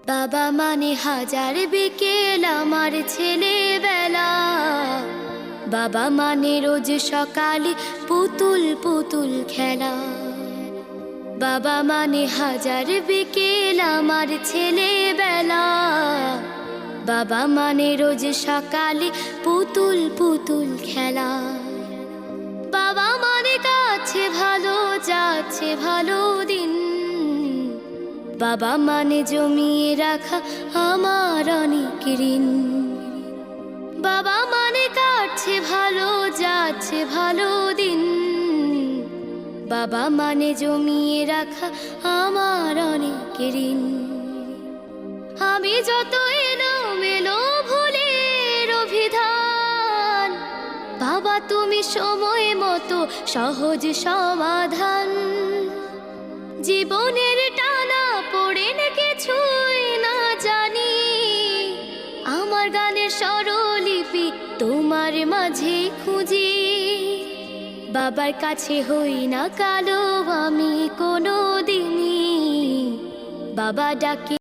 বাবা মানে হাজার বিকেল আমার ছেলেবেলা। বাবা মানে রোজ সকালে পুতুল পুতুল খেলা। বাবা মানে হাজার বিকেল আমার ছেলেবেলা। বাবা মানে রোজ সকালে পুতুল পুতুল খেলা। বাবা মানে কাছে ভালো যাচ্ছে ভালো দিন। বাবা মানে জমিয়ে রাখা আমার অনেক ঋণ। বাবা মানে কাটছে ভালো যাচ্ছে ভালো দিন। বাবা মানে জমিয়ে রাখা আমার অনেক ঋণ। আমি যত এলোমেলো ভুলের অভিধান, বাবা তুমি সময় মতো সহজ সমাধান। জীবনের টানা পড়ে কিছুই না জানি, আমার গানের স্বরলিপি তোমার মাঝে খুঁজি। বাবার কাছে হই না কালো আমি কোনো দিনই, বাবা ডাকে